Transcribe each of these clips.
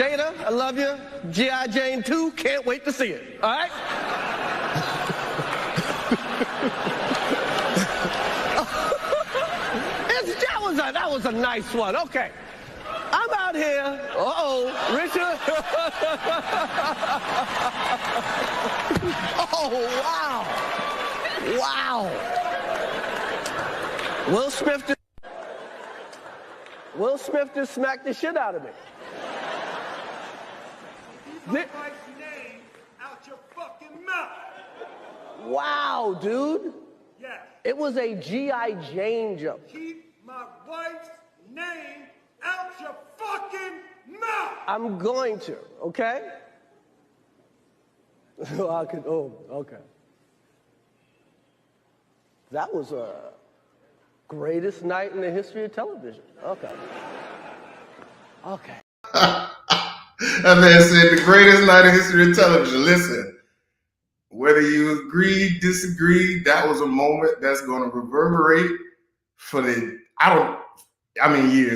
Jada, I love you. G.I. Jane 2, can't wait to see it. All right? That was a nice one. Okay. I'm out here. Richard. Oh, wow. Wow. Will Smith just smacked the shit out of me. Keep my wife's name out your fucking mouth. Wow, dude. Yes. It was a G.I. Jane joke. Keep my wife's name out your fucking mouth. I'm going to, okay? Okay. That was a greatest night in the history of television. Okay. That man said the greatest night in history of television. Listen, whether you agree, disagree, that was a moment that's going to reverberate for years,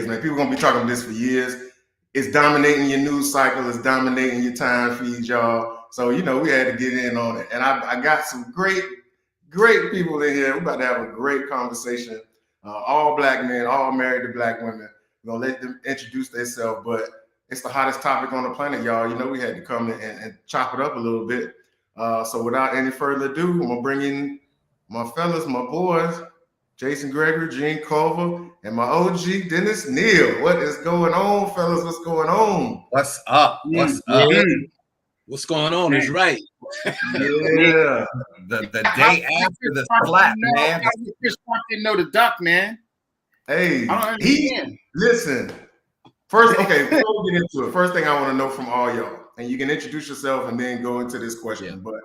man. People going to be talking about this for years. It's dominating your news cycle. It's dominating your time feed, y'all. So, we had to get in on it. And I got some great people in here. We're about to have a great conversation. All black men, all married to black women. We're going to let them introduce themselves. But it's the hottest topic on the planet, y'all. We had to come in and chop it up a little bit. So without any further ado, I'm going to bring in my fellas, my boys, Jason Gregory, Gene Culver, and my OG, Dennis Neal. What is going on, fellas? What's going on? What's up? What's up? What's going on is right. Yeah. The day after the slap, man. Chris Rock didn't know the duck, man. Hey, listen. First, okay, before we get into it, first thing I want to know from all y'all, and you can introduce yourself and then go into this question, but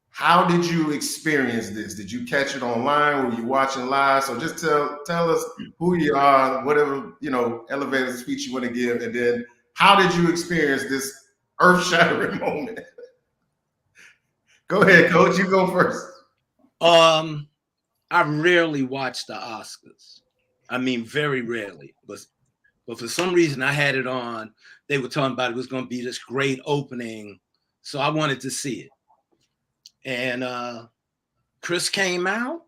how did you experience this? Did you catch it online? Were you watching live? So just tell us who you are, whatever, elevator speech you want to give, and then how did you experience this earth-shattering moment? Go ahead, Coach. You go first. I rarely watch the Oscars. I mean, very rarely. But for some reason, I had it on. They were talking about it was going to be this great opening, so I wanted to see it. And Chris came out.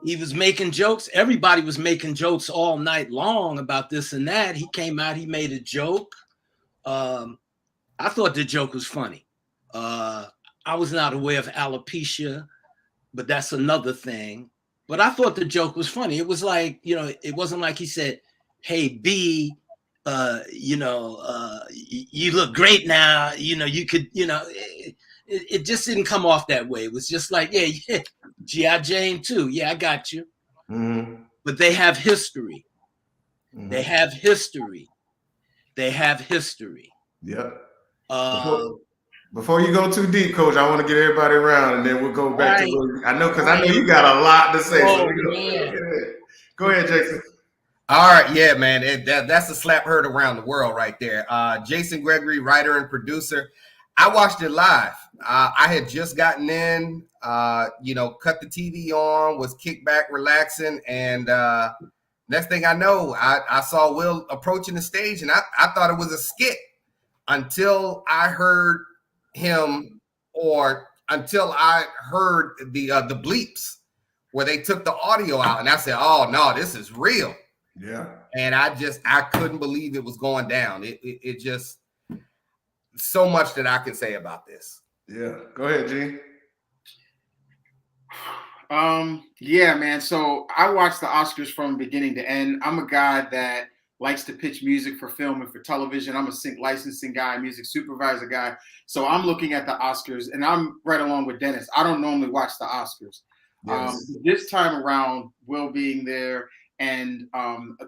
He was making jokes. Everybody was making jokes all night long about this and that. He came out. He made a joke. I thought the joke was funny. I was not aware of alopecia, but that's another thing. But I thought the joke was funny. It was like, it wasn't like he said, "Hey, B, you look great now. You could, it just didn't come off that way. It was just like, yeah, G.I. Jane too. Yeah, I got you." Mm-hmm. But they have history. Mm-hmm. They have history. Yep. Before you go too deep, Coach, I want to get everybody around, and then we'll go back to. I know you got a lot to say. Go ahead, Jason. All right, yeah, man. That's a slap heard around the world right there. Jason Gregory, writer and producer. I watched it live. I had just gotten in, cut the TV on, was kicked back, relaxing, and next thing I know, I saw Will approaching the stage, and I thought it was a skit until I heard him, or until I heard the bleeps where they took the audio out, and I said, "Oh no, this is real." Yeah. And I couldn't believe it was going down. It just so much that I can say about this. Yeah. Go ahead, Gene. Yeah, man. So I watched the Oscars from beginning to end. I'm a guy that likes to pitch music for film and for television. I'm a sync licensing guy, music supervisor guy. So I'm looking at the Oscars, and I'm right along with Dennis. I don't normally watch the Oscars. Yes. This time around, Will being there and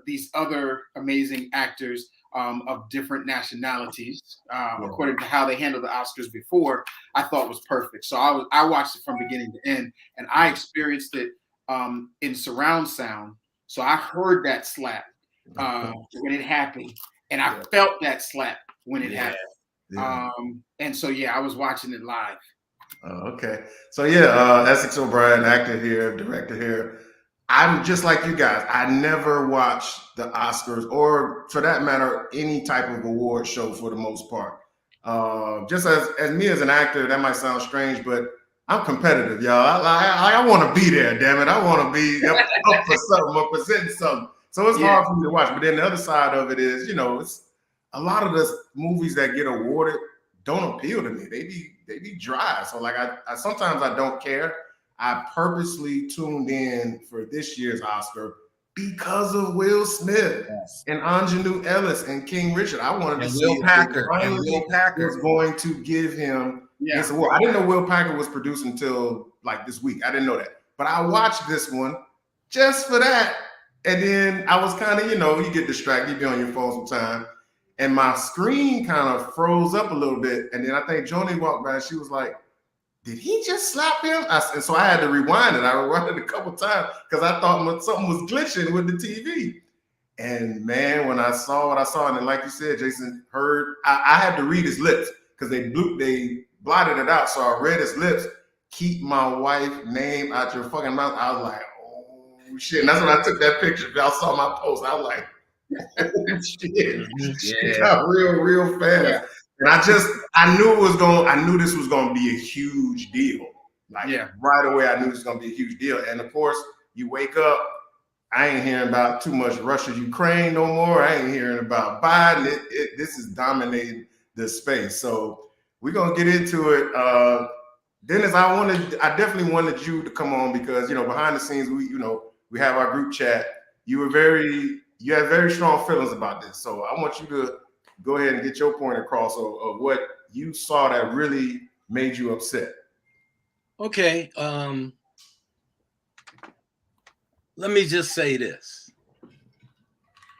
these other amazing actors of different nationalities, according to how they handled the Oscars before, I thought was perfect. So I watched it from beginning to end, and I experienced it in surround sound. So I heard that slap when it happened, and I felt that slap when it happened. Yeah. And so, I was watching it live. Okay. So, Essex O'Brien, actor here, director here. I'm just like you guys. I never watch the Oscars or, for that matter, any type of award show for the most part. Just as me as an actor, that might sound strange, but I'm competitive, y'all. I want to be there, damn it. I want to be up for something or presenting something. So it's hard for me to watch. But then the other side of it is, it's a lot of the movies that get awarded don't appeal to me. They be dry. So like I sometimes I don't care. I purposely tuned in for this year's Oscar because of Will Smith and Anjanou Ellis and King Richard. I wanted to see Will Packer was going to give him this award. I didn't know Will Packer was produced until like this week. I didn't know that. But I watched this one just for that. And then I was kind of, you get distracted, you be on your phone sometimes. And my screen kind of froze up a little bit. And then I think Joni walked by and she was like, did he just slap him? And so I had to rewind it. I rewound it a couple times because I thought something was glitching with the TV. And man, when I saw what I saw, and then like you said, Jason, I had to read his lips because they blotted it out. So I read his lips. Keep my wife name out your fucking mouth. I was like, oh shit. And that's when I took that picture. Y'all saw my post. I was like, oh shit. She got real fast. Yeah. And I knew this was going to be a huge deal. Right away, I knew this was going to be a huge deal. And of course, you wake up, I ain't hearing about too much Russia, Ukraine no more. I ain't hearing about Biden. This is dominating the space. So we're going to get into it. Dennis, I definitely wanted you to come on because, behind the scenes, we have our group chat. You had very strong feelings about this. So I want you to go ahead and get your point across of what you saw that really made you upset. Okay. Let me just say this.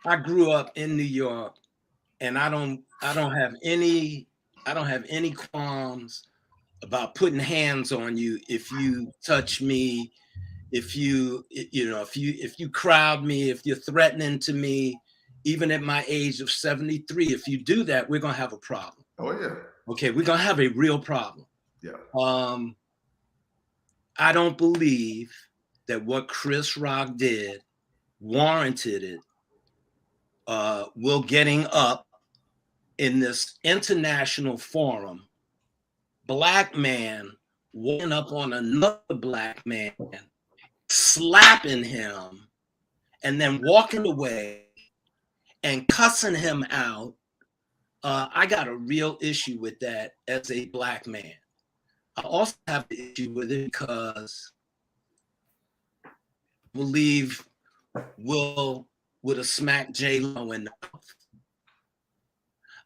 I grew up in New York, and I don't have any qualms about putting hands on you if you touch me, if you crowd me, if you're threatening to me. Even at my age of 73, if you do that, we're going to have a problem. Oh, yeah. Okay, we're going to have a real problem. Yeah. I don't believe that what Chris Rock did warranted it. Will getting up in this international forum, black man walking up on another black man, slapping him, and then walking away and cussing him out. I got a real issue with that as a black man. I also have an issue with it because I believe Will would have smacked J-Lo in the mouth.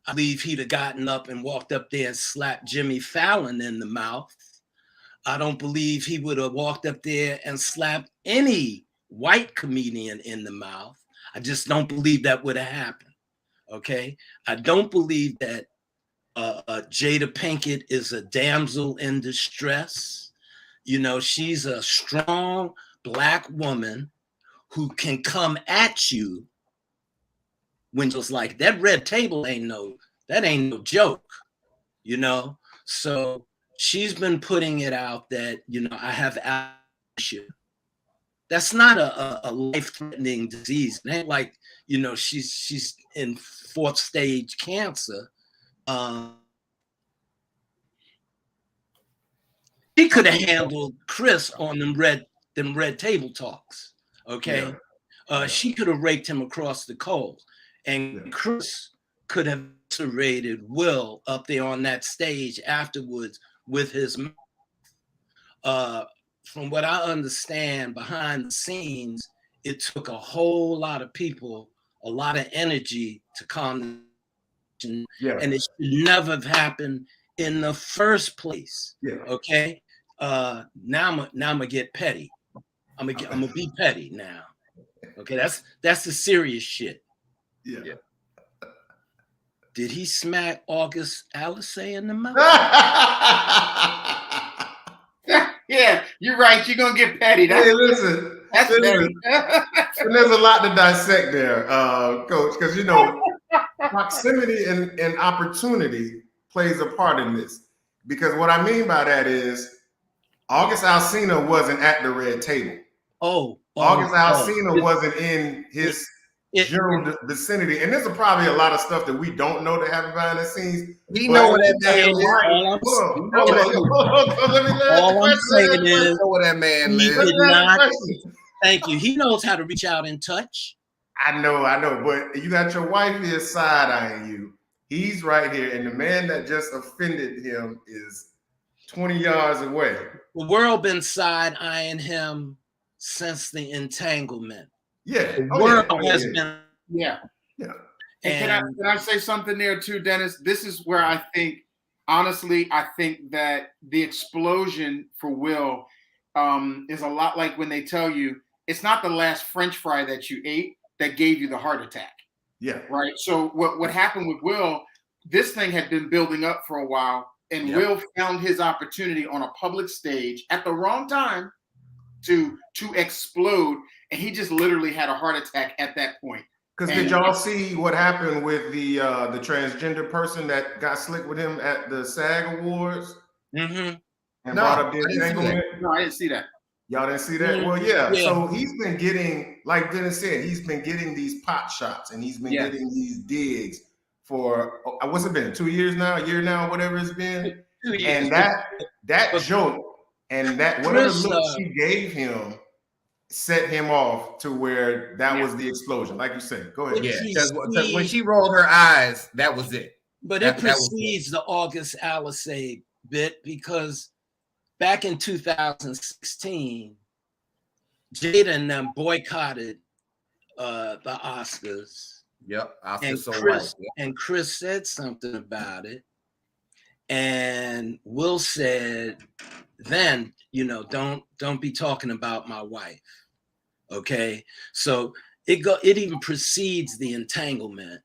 I believe he'd have gotten up and walked up there and slapped Jimmy Fallon in the mouth. I don't believe he would have walked up there and slapped any white comedian in the mouth. I just don't believe that would have happened. Okay. I don't believe that Jada Pinkett is a damsel in distress. She's a strong black woman who can come at you when it's like that red table ain't no joke, So she's been putting it out that, I have issue. That's not a life-threatening disease. It ain't like, she's in 4th stage cancer. She could have handled Chris on them red table talks. Okay. Yeah. She could have raked him across the coals. And Chris could have serrated Will up there on that stage afterwards with his mouth. From what I understand, behind the scenes, it took a whole lot of people, a lot of energy to calm the and it should never have happened in the first place. Yeah. Okay. Now I'm gonna get petty. I'm gonna be petty now. Okay, that's the serious shit. Yeah. Did he smack August Alsay in the mouth? Yeah, you're right. You're gonna get petty. Hey, listen. And there's a lot to dissect there, Coach, because proximity and opportunity plays a part in this. Because what I mean by that is August Alsina wasn't at the red table. Oh, August Oh, Alsina wasn't in his it- general vicinity, and there's probably a lot of stuff that we don't know that happened behind the scenes. He But know what that that's man the is. wife. Hold on. Let me ask all the I'm question. saying is, Know where that man he lives. did Let me ask the not. question. Thank you. He knows how to reach out and touch. I know, but you got your wife here side-eyeing you. He's right here, and the man that just offended him is 20 yards away. The world been side-eyeing him since the entanglement. Yeah. The world has been. Yeah. Yeah. And can I say something there too, Dennis? This is where I think, honestly, I think that the explosion for Will is a lot like when they tell you it's not the last French fry that you ate that gave you the heart attack. Yeah. Right. So what happened with Will, this thing had been building up for a while, and Will found his opportunity on a public stage at the wrong time to explode, and he just literally had a heart attack at that point. Because did y'all see what happened with the transgender person that got slick with him at the SAG Awards and brought up the entanglement? No, I didn't see that. Y'all didn't see that? Well, yeah. So he's been getting, like Dennis said, he's been getting these pot shots and he's been getting these digs for what's it been? 2 years now, a year now, whatever it's been. 2 years. And that joke and that whatever look she gave him set him off to where that was the explosion. Like you said, go ahead. Yeah, because when she rolled her eyes, that was it. But it precedes the August Alisade bit, because back in 2016, Jada and them boycotted the Oscars. Yep. And Chris said something about it. And Will said, then, don't be talking about my wife. Okay. So it even precedes the entanglement.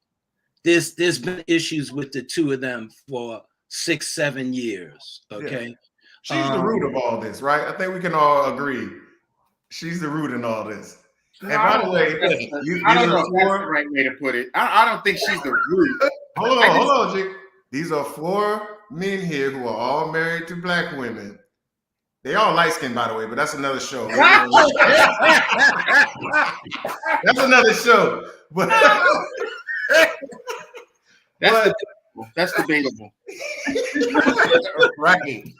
There's been issues with the two of them for 6-7 years. Okay. Yeah. She's the root of all this, right? I think we can all agree. She's the root in all this. And by the way, I don't know if that's the right way to put it. I don't think she's the root. Hold on, G. These are 4 men here who are all married to black women. They all light skinned, by the way, but that's another show. That's another show. But that's debatable. Right.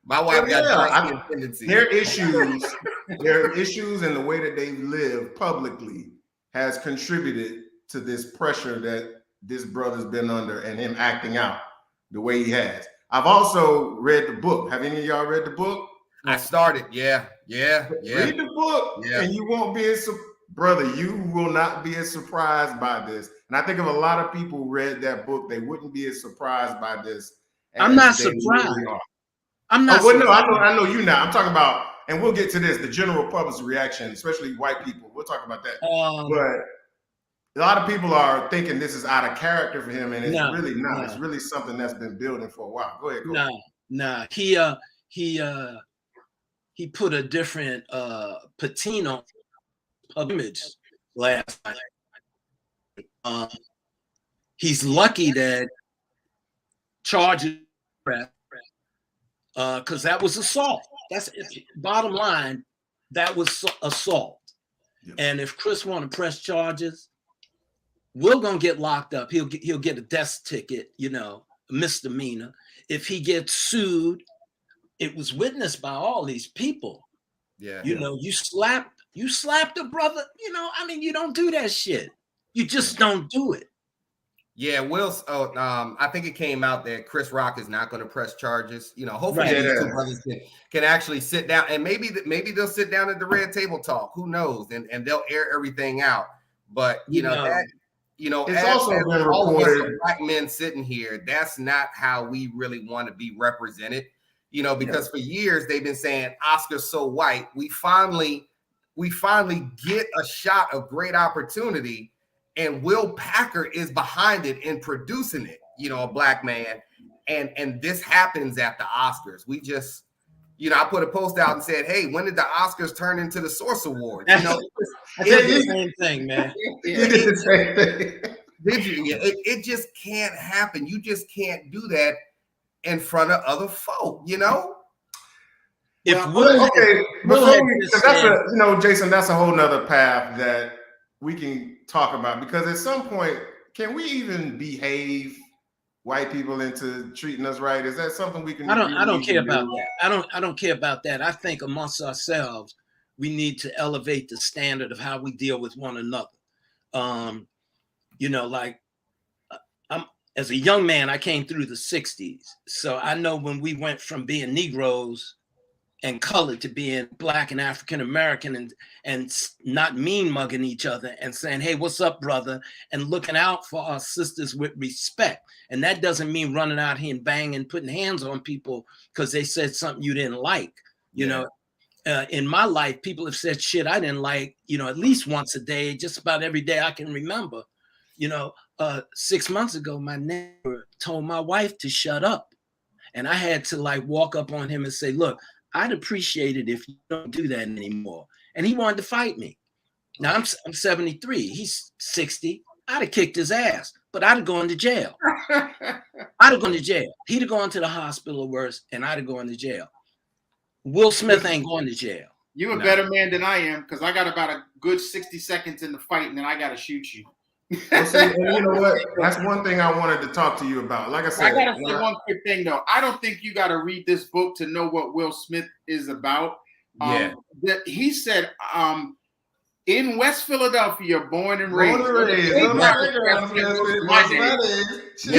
My wife got tendencies. Their issues and the way that they live publicly has contributed to this pressure that this brother's been under and him acting out the way he has. I've also read the book. Have any of y'all read the book? I started. Yeah. Read the book and you won't be brother, you will not be as surprised by this. And I think if a lot of people read that book, they wouldn't be as surprised by this. I'm not surprised. I'm not. No, I know you now. I'm talking about, and we'll get to this, the general public's reaction, especially white people. We'll talk about that. But a lot of people are thinking this is out of character for him, and it's really not. It's really something that's been building for a while. Go ahead. Nah. He put a different patina image last night. He's lucky that charges because that was assault. That's bottom line. That was assault. Yep. And if Chris want to press charges, we're gonna get locked up. He'll get a death ticket, a misdemeanor. If he gets sued, it was witnessed by all these people. Yeah. You slapped a brother. You don't do that shit. You just don't do it. Yeah, I think it came out that Chris Rock is not going to press charges. Hopefully these two brothers can actually sit down, and maybe they'll sit down at the red table talk. Who knows? And they'll air everything out. But it's also been reported, black men sitting here, that's not how we really want to be represented. Because for years they've been saying Oscar's so white. We finally get a shot of great opportunity. And Will Packer is behind it and producing it, a black man. And this happens at the Oscars. We just, I put a post out and said, hey, when did the Oscars turn into the Source Awards? I did the same thing, man. You did the same thing. Did you? It just can't happen. You just can't do that in front of other folk, If Well, Will, Okay, Will had before we, just 'cause that's said, a, you know, Jason, that's a whole nother path that we can talk about, because at some point, can we even behave white people into treating us right? Is that something we can I really don't care even about do? that. I don't care about that. I think amongst ourselves, we need to elevate the standard of how we deal with one another. You know, like I'm as a young man, I came through the 60s. So I know when we went from being Negroes and colored to being Black and African American, and not mean mugging each other and saying, hey, what's up, brother? And looking out for our sisters with respect. And that doesn't mean running out here and banging, putting hands on people because they said something you didn't like. You know, in my life, people have said shit I didn't like, you know, at least once a day, just about every day I can remember. You know, 6 months ago, my neighbor told my wife to shut up. And I had to like walk up on him and say, look, I'd appreciate it if you don't do that anymore. And he wanted to fight me. Now I'm 73. He's 60. I'd have kicked his ass, but I'd have gone to jail. I'd have gone to jail. He'd have gone to the hospital or worse, and I'd have gone to jail. Will Smith ain't going to jail. You a better man than I am, because I got about a good 60 seconds in the fight, and then I got to shoot you. Well, see, and you know what? That's one thing I wanted to talk to you about. Like I said, I gotta say one quick thing though. I don't think you got to read this book to know what Will Smith is about. He said, in West Philadelphia, born and raised. He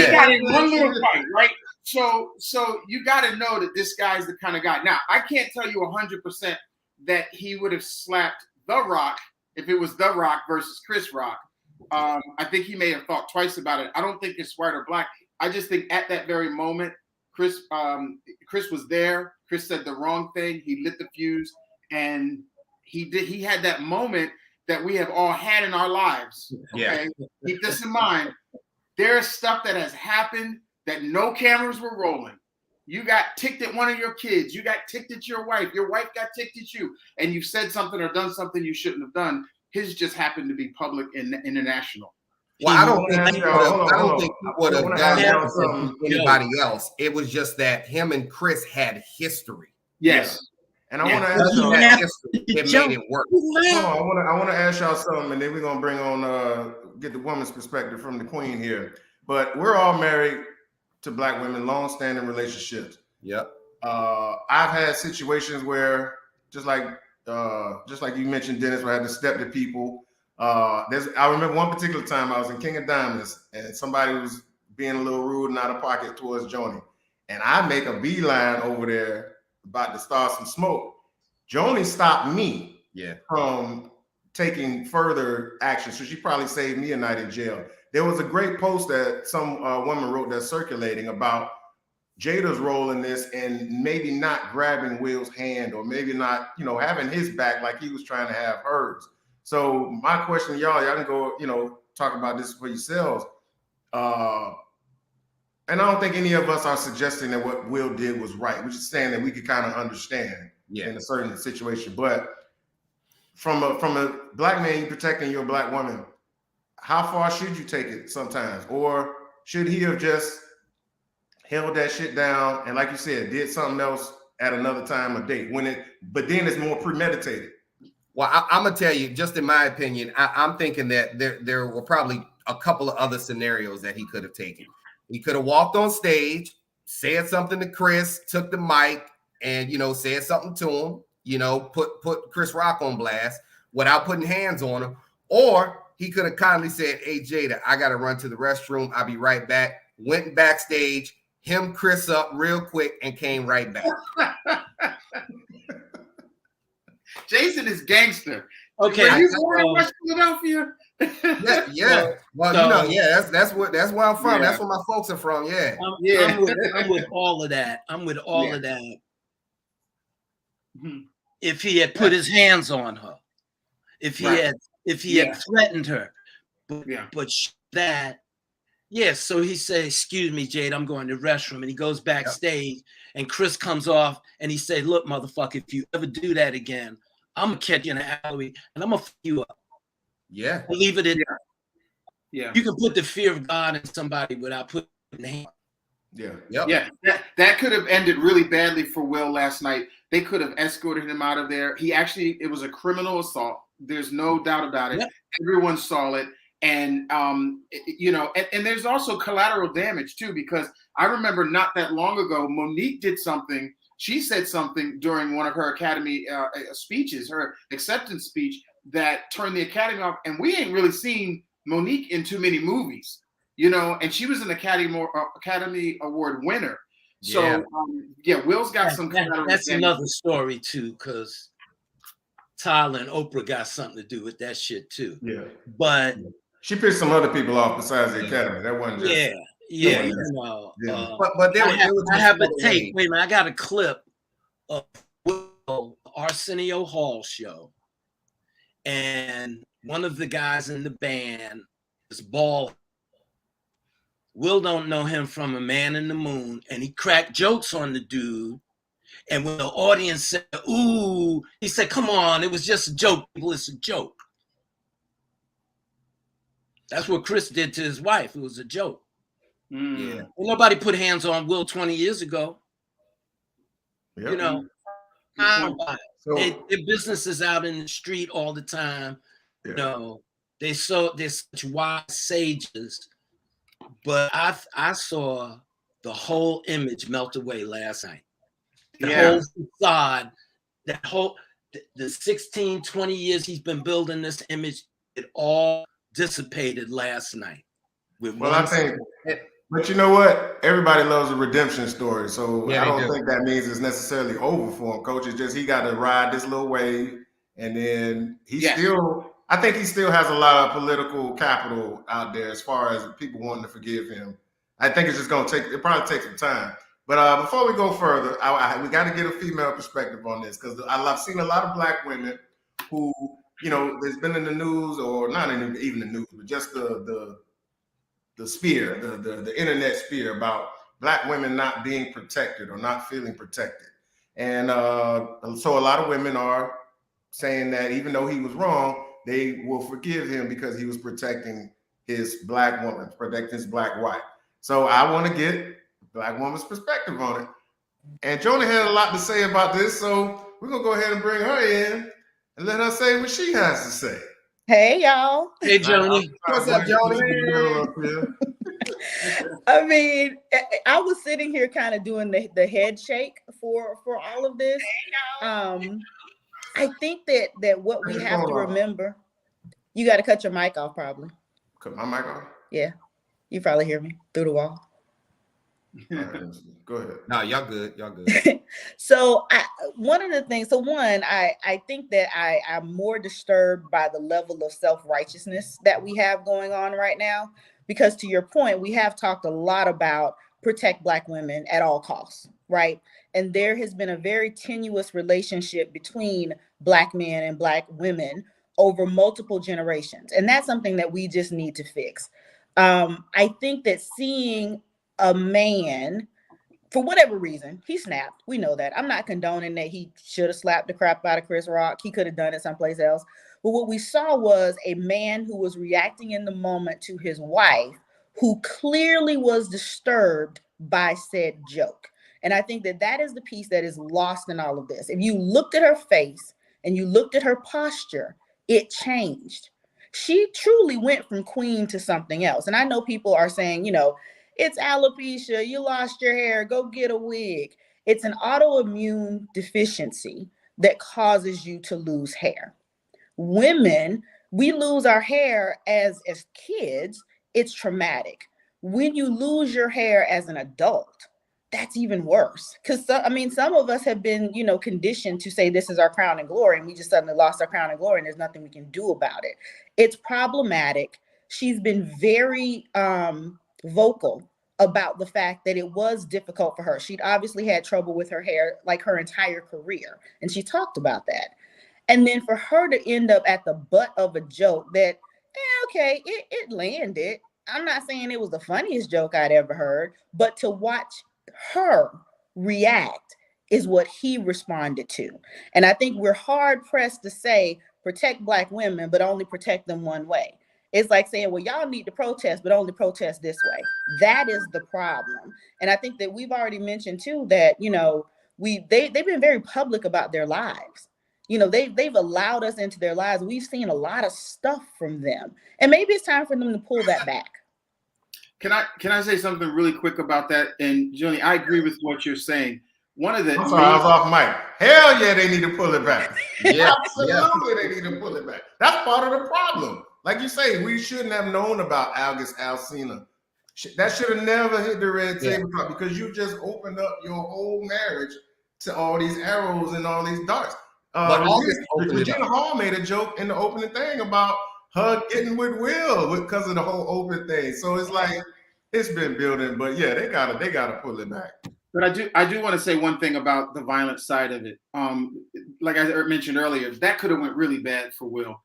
got in one little fight, right? So you got to know that this guy's the kind of guy. Now, I can't tell you 100% that he would have slapped The Rock if it was The Rock versus Chris Rock. I think he may have thought twice about it. I don't think it's white or black. I just think at that very moment, Chris was there. Chris said the wrong thing. He lit the fuse, and he had that moment that we have all had in our lives. Okay, keep this in mind. There's stuff that has happened that no cameras were rolling. You got ticked at one of your kids. You got ticked at your wife. Your wife got ticked at you, and you said something or done something you shouldn't have done. His just happened to be public and international. Well, I don't think he would have done that to anybody else. It was just that him and Chris had history. Yes. And I want to ask y'all, it made it work. I want to ask y'all something, and then we're gonna bring on get the woman's perspective from the queen here. But we're all married to Black women, long-standing relationships. Yep. I've had situations where just like you mentioned, Dennis, where I had to step to people. I remember one particular time I was in King of Diamonds, and somebody was being a little rude and out of pocket towards Joni, and I make a beeline over there about to start some smoke. Joni stopped me from taking further action, so she probably saved me a night in jail. There was a great post that some woman wrote that's circulating about Jada's role in this, and maybe not grabbing Will's hand, or maybe not, having his back like he was trying to have hers. So my question to y'all can go, talk about this for yourselves. And I don't think any of us are suggesting that what Will did was right. We're just saying that we could kind of understand in a certain situation. But from a Black man, you protecting your Black woman, how far should you take it sometimes? Or should he have just held that shit down and, like you said, did something else at another time or date but then it's more premeditated? Well, I'm gonna tell you, just in my opinion, I'm thinking that there were probably a couple of other scenarios that he could have taken. He could have walked on stage, said something to Chris, took the mic, and said something to him. Put Chris Rock on blast without putting hands on him. Or he could have kindly said, "Hey Jada, I gotta run to the restroom. I'll be right back." Went backstage, hemmed Chris up real quick, and came right back. Jason is gangster. Okay, Are you born in West Philadelphia? Yeah. Well, that's where I'm from. Yeah. That's where my folks are from. Yeah. I'm with all of that. Mm-hmm. If he had put his hands on her, if he had threatened her, but that. Yes, so he said, "Excuse me, Jade, I'm going to the restroom," and he goes backstage, and Chris comes off, and he said, "Look, motherfucker, if you ever do that again, I'm gonna catch you in the alley, and I'm gonna fuck you up." Yeah, believe it. Yeah, you can put the fear of God in somebody without putting the hand. Yeah. That could have ended really badly for Will last night. They could have escorted him out of there. It was a criminal assault. There's no doubt about it. Yep. Everyone saw it. And, and there's also collateral damage too, because I remember not that long ago, Monique did something. She said something during one of her Academy speeches, her acceptance speech, that turned the Academy off. And we ain't really seen Monique in too many movies, and she was an Academy Award winner. So, Will's got some collateral That's damage. another story too, because Tyler and Oprah got something to do with that shit too. Yeah. But she pissed some other people off besides the Academy. That wasn't just But I have a tape. Wait a minute, I got a clip of Will Arsenio Hall show, and one of the guys in the band is bald. Will don't know him from A Man in the Moon, and he cracked jokes on the dude. And when the audience said, "Ooh," he said, "Come on, it was just a joke. People, it's a joke." That's what Chris did to his wife. It was a joke. Yeah. Well, nobody put hands on Will 20 years ago. Yep. So, their business is out in the street all the time. Yeah. They're such wise sages. But I saw the whole image melt away last night. The whole facade, the 16, 20 years he's been building this image, it all dissipated last night. I think, but you know what? Everybody loves a redemption story. So I don't think that means it's necessarily over for him, Coach. It's just he got to ride this little wave. And then I think he still has a lot of political capital out there as far as people wanting to forgive him. I think it's just going to probably take some time. But before we go further, we got to get a female perspective on this, because I've seen a lot of Black women who, there's been in the news, or not even the news, but just the sphere, the internet sphere about Black women not being protected or not feeling protected. And so a lot of women are saying that even though he was wrong, they will forgive him because he was protecting his Black woman, protecting his Black wife. So I want to get Black woman's perspective on it. And Joni had a lot to say about this, so we're going to go ahead and bring her in and let her say what she has to say. Hey, y'all. Hey, Joni. What's up, Joni? I mean, I was sitting here kind of doing the head shake for all of this. I think that what we have to remember, you got to cut your mic off probably. Cut my mic off? Yeah. You probably hear me through the wall. Go ahead. No, y'all good. Y'all good. So one of the things, I think that I'm more disturbed by the level of self-righteousness that we have going on right now, because to your point, we have talked a lot about protect Black women at all costs, right? And there has been a very tenuous relationship between Black men and Black women over multiple generations. And that's something that we just need to fix. I think that seeing a man, for whatever reason, he snapped. We know that. I'm not condoning that he should have slapped the crap out of Chris Rock. He could have done it someplace else. But what we saw was a man who was reacting in the moment to his wife, who clearly was disturbed by said joke. And I think that is the piece that is lost in all of this. If you looked at her face and you looked at her posture, it changed. She truly went from queen to something else. And I know people are saying, it's alopecia, you lost your hair, go get a wig. It's an autoimmune deficiency that causes you to lose hair. Women, we lose our hair as kids, it's traumatic. When you lose your hair as an adult, that's even worse. Because some of us have been, conditioned to say this is our crown and glory, and we just suddenly lost our crown and glory, and there's nothing we can do about it. It's problematic. She's been very vocal about the fact that it was difficult for her. She'd obviously had trouble with her hair like her entire career, and she talked about that. And then for her to end up at the butt of a joke that, it landed. I'm not saying it was the funniest joke I'd ever heard, but to watch her react is what he responded to. And I think we're hard pressed to say protect Black women, but only protect them one way. It's like saying, well, y'all need to protest, but only protest this way. That is the problem. And I think that we've already mentioned too that, they've been very public about their lives. You know, they've allowed us into their lives. We've seen a lot of stuff from them, and maybe it's time for them to pull that back. Can I say something really quick about that? And Johnny, I agree with what you're saying. One of the I'm sorry, I was off mic. Hell yeah, they need to pull it back. Yeah, Absolutely, they need to pull it back. That's part of the problem. Like you say, we shouldn't have known about August Alsina. That should have never hit the red tabletop because you just opened up your whole marriage to all these arrows and all these darts. Regina Hall made a joke in the opening thing about her getting with Will because of the whole open thing. So it's like it's been building, but yeah, they gotta pull it back. But I do want to say one thing about the violent side of it. Like I mentioned earlier, that could have went really bad for Will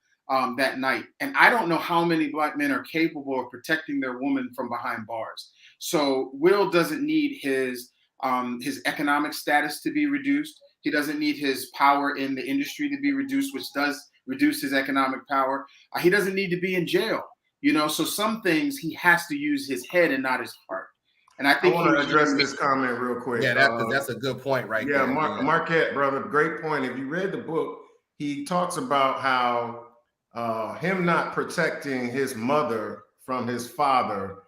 that night. And I don't know how many Black men are capable of protecting their woman from behind bars. So Will doesn't need his economic status to be reduced. He doesn't need his power in the industry to be reduced, which does reduce his economic power. He doesn't need to be in jail. You know, so some things he has to use his head and not his heart. And I think I want to address this comment real quick. Yeah, that's a good point right there. Yeah, Marquette, brother, great point. If you read the book, he talks about how him not protecting his mother from his father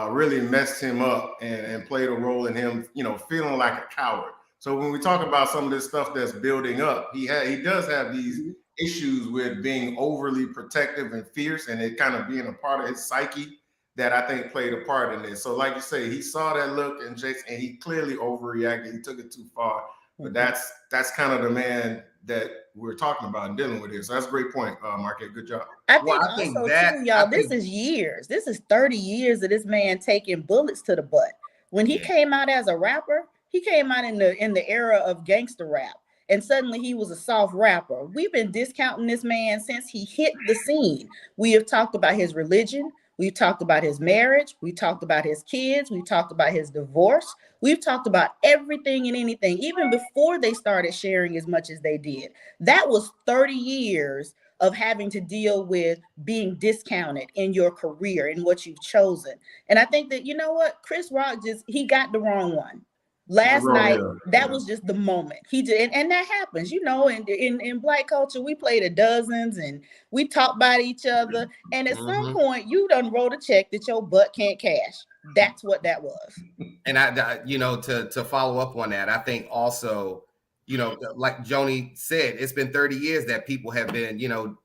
really messed him up and played a role in him, you know, feeling like a coward. So when we talk about some of this stuff that's building up, he does have these issues with being overly protective and fierce, and it kind of being a part of his psyche that I think played a part in this. So like you say, he saw that look in Jason and he clearly overreacted. He took it too far. But that's kind of the man that we're talking about and dealing with here. So that's a great point, Marquette. Good job. I think too, y'all, this is years. This is 30 years of this man taking bullets to the butt. When he came out as a rapper, he came out in the era of gangster rap. And suddenly he was a soft rapper. We've been discounting this man since he hit the scene. We have talked about his religion. We've talked about his marriage. We talked about his kids. We talked about his divorce. We've talked about everything and anything, even before they started sharing as much as they did. That was 30 years of having to deal with being discounted in your career and what you've chosen. And I think that, you know what, Chris Rock he got the wrong one. Last night, that was just the moment. He did, and that happens, you know, in Black culture, we play the dozens and we talk about each other. And at some point, you done wrote a check that your butt can't cash. That's what that was. And I you know, to follow up on that, I think also, you know, like Joni said, it's been 30 years that people have been, you know,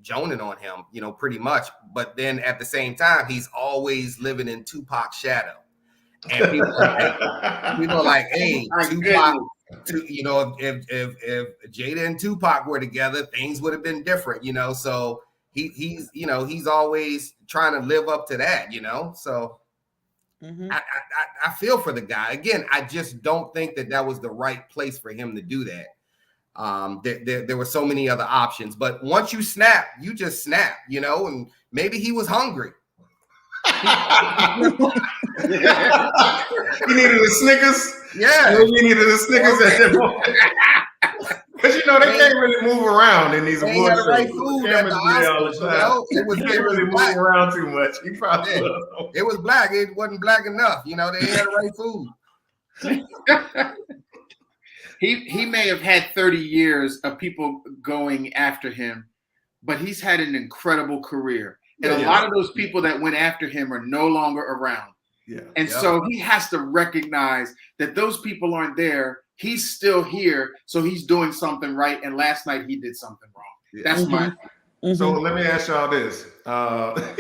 joning on him, you know, pretty much. But then at the same time, he's always living in Tupac's shadow. And people are like, hey, Tupac, you know, if Jada and Tupac were together, things would have been different, you know. So he's you know, he's always trying to live up to that, you know. So I feel for the guy. Again, I just don't think that was the right place for him to do that. There were so many other options, but once you snap, you just snap, you know. And maybe he was hungry. He needed a Snickers. Yeah, he needed a Snickers at that moment. Because you know they can't really move around in these awards. Right food at the Oscars, you know? It was really move around too much. He probably it was black. It wasn't black enough. You know, they had the right food. He may have had 30 years of people going after him, but he's had an incredible career. And a lot of those people that went after him are no longer around. Yeah. And so he has to recognize that those people aren't there. He's still here. So he's doing something right. And last night he did something wrong. Yeah. That's my. So let me ask y'all this. Let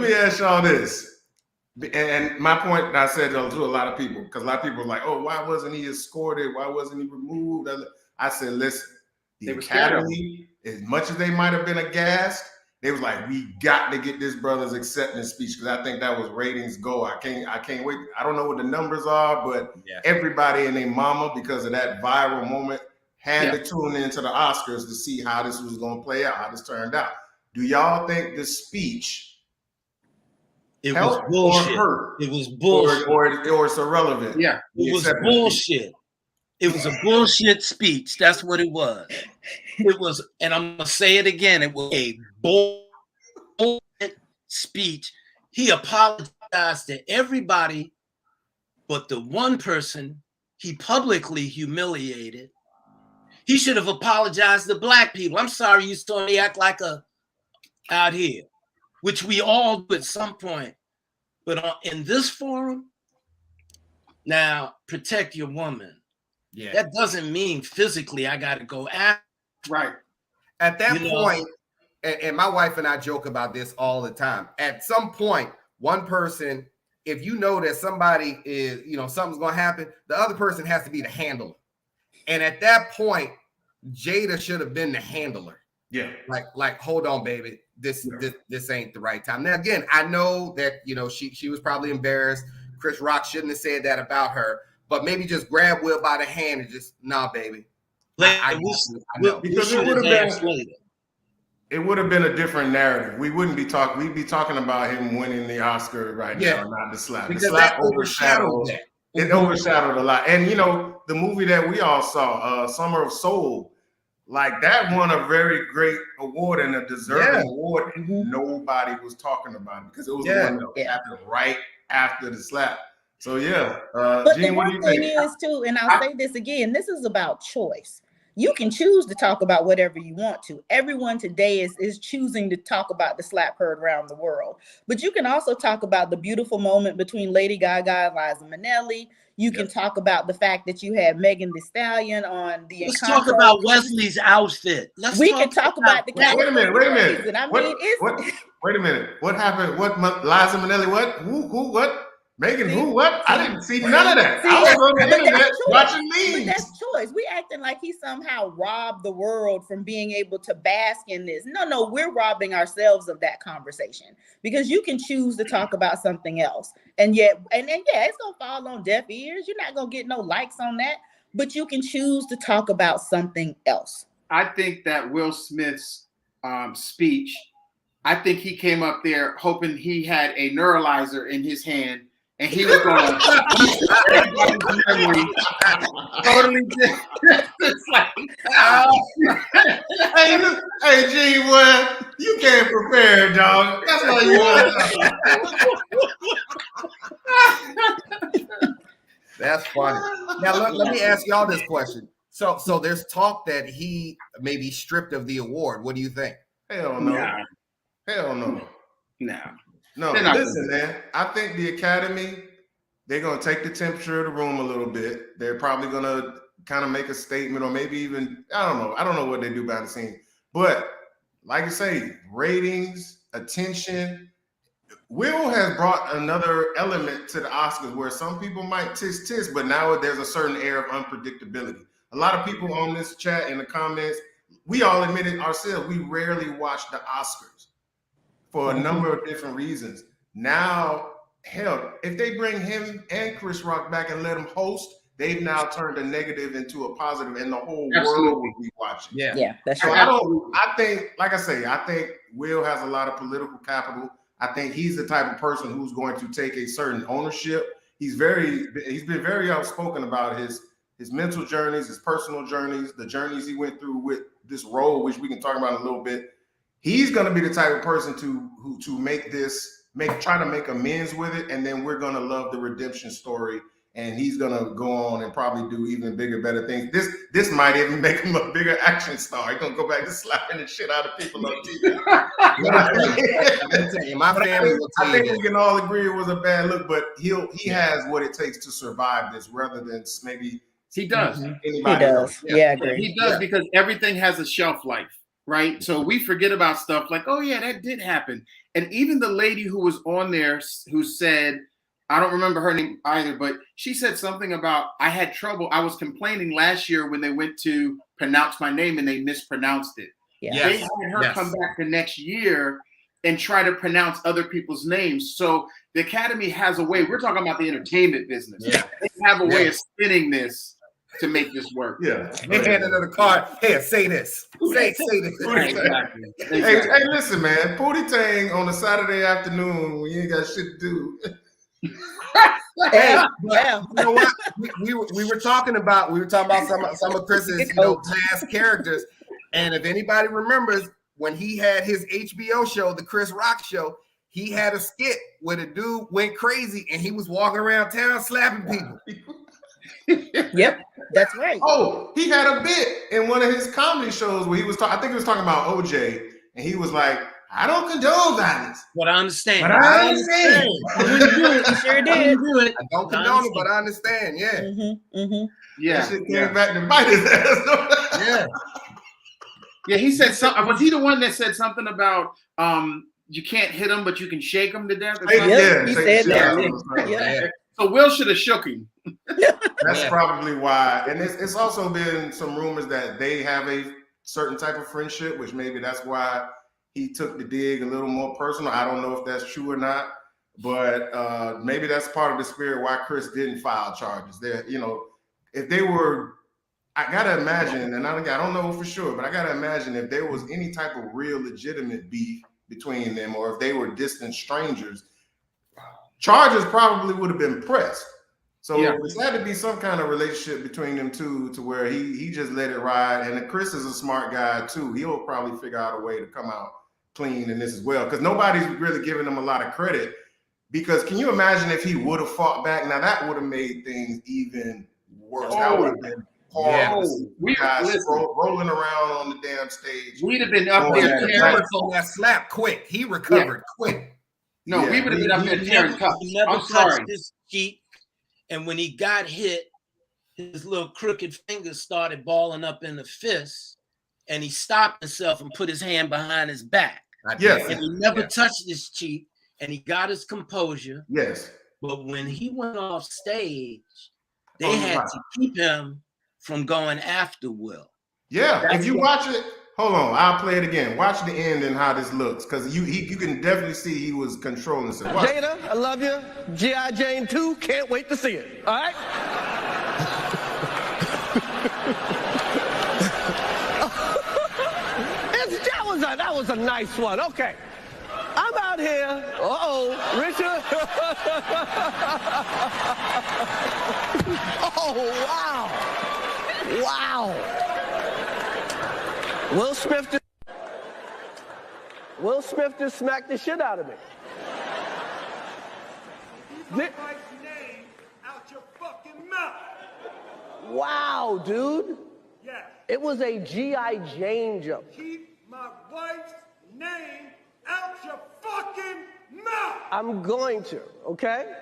me ask y'all this. And my point I said to a lot of people, because a lot of people are like, oh, why wasn't he escorted? Why wasn't he removed? I said, listen, the Academy, as much as they might have been aghast, they was like, we got to get this brother's acceptance speech, because I think that was ratings go. I can't wait. I don't know what the numbers are, but everybody and their mama, because of that viral moment, had to tune into the Oscars to see how this was going to play out, how this turned out. Do y'all think the speech was bullshit? It was bullshit. Or it's irrelevant? Yeah. It was bullshit. It was a bullshit speech. That's what it was. It was, and I'm gonna say it again. It was a bullshit speech. He apologized to everybody But the one person he publicly humiliated, he should have apologized to black people. I'm sorry you saw me act like a out here, which we all do at some point. But in this forum, now protect your woman. Yeah. That doesn't mean physically I got to go after. Right. At that point, and my wife and I joke about this all the time. At some point, one person, if you know that somebody is, something's going to happen, the other person has to be the handler. And at that point, Jada should have been the handler. Yeah. Like, hold on, baby. This ain't the right time. Now, again, I know that, she was probably embarrassed. Chris Rock shouldn't have said that about her, but maybe just grab Will by the hand and just, nah, baby. I know. Because it would have been a different narrative. We wouldn't be talking. We'd be talking about him winning the Oscar right now, not the slap. Because the slap that overshadowed that. It overshadowed a lot. And the movie that we all saw, Summer of Soul, like that won a very great award and a deserving award. And nobody was talking about it because it was the one that happened right after the slap. So but Gene, the one thing is too, and I'll say this again, this is about choice. You can choose to talk about whatever you want to. Everyone today is choosing to talk about the slap heard around the world. But you can also talk about the beautiful moment between Lady Gaga and Liza Minnelli. You can talk about the fact that you had Megan Thee Stallion on the Let's talk about Wesley's outfit. We can talk about the wait a minute. Wait a minute. What happened? What Liza Minnelli? What? Who? What? Megan, who? What? I didn't see none of that. I was on the internet watching memes. But that's choice. We acting like he somehow robbed the world from being able to bask in this. No, we're robbing ourselves of that conversation because you can choose to talk about something else. And yet, and it's gonna fall on deaf ears. You're not gonna get no likes on that, but you can choose to talk about something else. I think that Will Smith's speech, I think he came up there hoping he had a neuralizer in his hand. And he was going totally different. Hey, G, boy, you can't prepare, dog. That's why you want. That's funny. Now let me ask y'all this question. So there's talk that he may be stripped of the award. What do you think? Hell no. Nah. Hell no. Nah. No, listen, man. I think the Academy, they're going to take the temperature of the room a little bit. They're probably going to kind of make a statement or maybe even, I don't know. I don't know what they do behind the scenes. But like I say, ratings, attention. Will has brought another element to the Oscars where some people might tisk, but now there's a certain air of unpredictability. A lot of people on this chat in the comments, we all admit it ourselves, we rarely watch the Oscars for a number of different reasons. Now, hell, if they bring him and Chris Rock back and let him host, they've now turned a negative into a positive, and the whole world will be watching. Yeah, that's so right. I think, like I say, I think Will has a lot of political capital. I think he's the type of person who's going to take a certain ownership. He's been very outspoken about his mental journeys, his personal journeys, the journeys he went through with this role, which we can talk about in a little bit. He's going to be the type of person to try to make amends with it, and then we're going to love the redemption story, and he's going to go on and probably do even bigger, better things. This might even make him a bigger action star. He's going to go back to slapping the shit out of people on TV. I think we can all agree it was a bad look, but he has what it takes to survive this, rather than maybe he does. Anybody else. Yeah, I agree. He does because everything has a shelf life. Right. So we forget about stuff like, oh, yeah, that did happen. And even the lady who was on there who said, I don't remember her name either, but she said something about I had trouble. I was complaining last year when they went to pronounce my name and they mispronounced it. Yeah. They had her come back the next year and try to pronounce other people's names. So the Academy has a way. We're talking about the entertainment business. Yeah. They have a way of spinning this to make this work. Yeah. They handed her the card. Hey, say this. Say this. Exactly. Hey, listen, man. Pootie Tang on a Saturday afternoon when you ain't got shit to do. Hey, well, you know what? We were talking about some of Chris's past characters, and if anybody remembers when he had his HBO show, the Chris Rock show, he had a skit where the dude went crazy and he was walking around town slapping people. Yep, that's right. Oh, he had a bit in one of his comedy shows where he was I think he was talking about OJ, and he was like, I don't condone violence. But I understand. But I understand. You wouldn't do it. You sure did. do it. I don't condone it, but I understand. Yeah. Yeah. That shit came back to bite his ass. Yeah. Yeah, he said something. Was he the one that said something about you can't hit him, but you can shake him to death? Or something? Yeah, he shake said the shit out that. of him. Yeah. So Will should have shook him. That's probably why. And it's also been some rumors that they have a certain type of friendship, which maybe that's why he took the dig a little more personal. I don't know if that's true or not, but maybe that's part of the spirit why Chris didn't file charges. There, you know, if they were, I gotta imagine, and I don't know for sure, but I gotta imagine if there was any type of real legitimate beef between them, or if they were distant strangers, charges probably would have been pressed. So there's had to be some kind of relationship between them two to where he just let it ride. And Chris is a smart guy too. He'll probably figure out a way to come out clean in this as well. Because nobody's really giving him a lot of credit. Because can you imagine if he would have fought back? Now that would have made things even worse. That would have been horrible. We guys rolling around on the damn stage. We'd have been up there. He recovered from that slap quick. He recovered quick. No, we would have been up there tearing cups. He never I'm touched sorry. his cheek. And when he got hit, his little crooked fingers started balling up in a fist, and he stopped himself and put his hand behind his back. Yes. And he never touched his cheek, and he got his composure. Yes. But when he went off stage, they had to keep him from going after Will. Yeah. If you watch it, hold on, I'll play it again. Watch the end and how this looks, because you can definitely see he was controlling himself. Watch. Jada, I love you. G.I. Jane 2, can't wait to see it. All right? That was a nice one. Okay. I'm out here. Richard. Oh, wow. Wow. Will Smith just smacked the shit out of me. Keep my wife's name out your fucking mouth. Wow, dude. Yes. It was a G.I. Jane jump. Keep my wife's name out your fucking mouth. I'm going to, okay?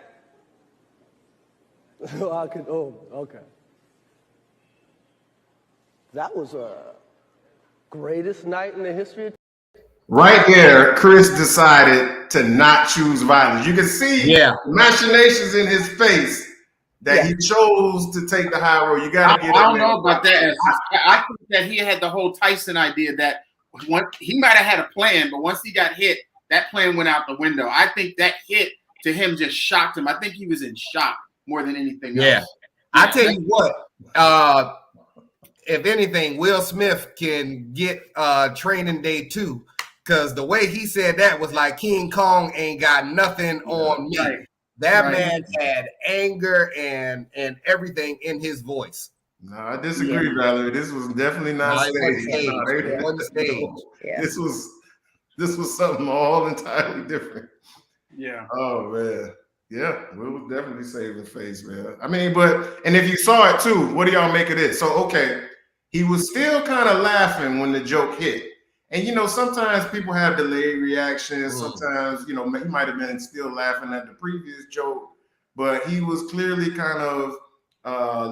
Okay. That was a greatest night in the history of Right there, Chris decided to not choose violence. You can see machinations in his face that he chose to take the high road. You got to get. I don't know about that. I think that he had the whole Tyson idea that he might have had a plan, but once he got hit, that plan went out the window. I think that hit to him just shocked him. I think he was in shock more than anything else. Yeah. I tell you what, if anything, Will Smith can get training day 2, because the way he said that was like King Kong ain't got nothing on me. Right. That man had anger and everything in his voice. No, I disagree, Valerie. This was definitely not staged. It wasn't staged. This was something all entirely different. Yeah. Oh man. Yeah, Will was definitely saving face, man. I mean, and if you saw it too, what do y'all make of this? So okay, he was still kind of laughing when the joke hit. And you know, sometimes people have delayed reactions. Sometimes, you know, he might have been still laughing at the previous joke, but he was clearly kind of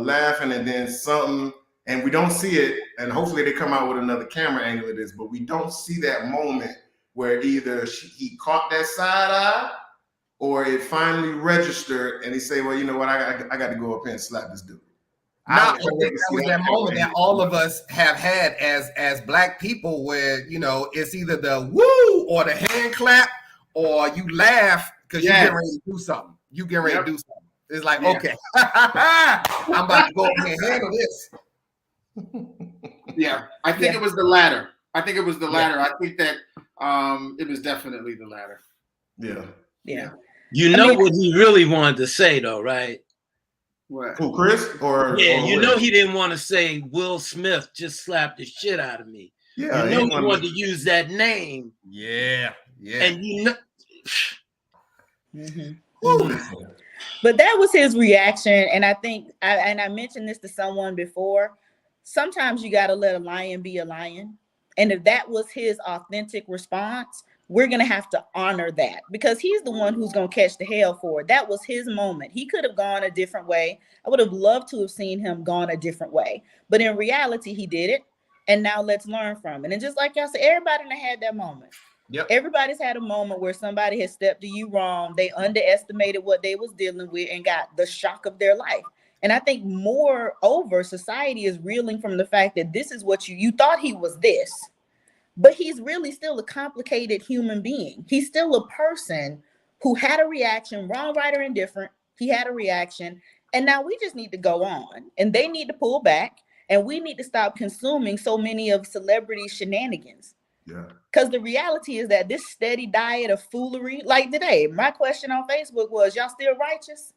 laughing, and then something, and we don't see it. And hopefully they come out with another camera angle of this, but we don't see that moment where either he caught that side eye or it finally registered, and he say, "Well, you know what? I got to go up here and slap this dude." I think that was that moment that all of us have had as Black people, where you know it's either the woo or the hand clap, or you laugh because you get ready to do something. You get ready to do something. It's like, okay, I'm about to go up here and handle this. Yeah, I think it was the latter. I think it was the latter. I think that it was definitely the latter. Yeah. You know what he really wanted to say, though, right? What? Who, Chris? Or you know he didn't want to say Will Smith just slapped the shit out of me. Yeah, you know he wanted to use that name. Yeah. And you know, But that was his reaction, and I think, I mentioned this to someone before. Sometimes you got to let a lion be a lion, and if that was his authentic response, we're gonna have to honor that because he's the one who's gonna catch the hell for it. That was his moment. He could have gone a different way. I would have loved to have seen him gone a different way, but in reality, he did it, and now let's learn from it. And just like y'all said, everybody done had that moment. Yep. Everybody's had a moment where somebody has stepped to you wrong. They underestimated what they was dealing with and got the shock of their life. And I think moreover, society is reeling from the fact that this is what you thought he was this, but he's really still a complicated human being. He's still a person who had a reaction, wrong, right, or indifferent. He had a reaction. And now we just need to go on, and they need to pull back, and we need to stop consuming so many of celebrity shenanigans. Yeah. Because the reality is that this steady diet of foolery, like today, my question on Facebook was, y'all still righteous?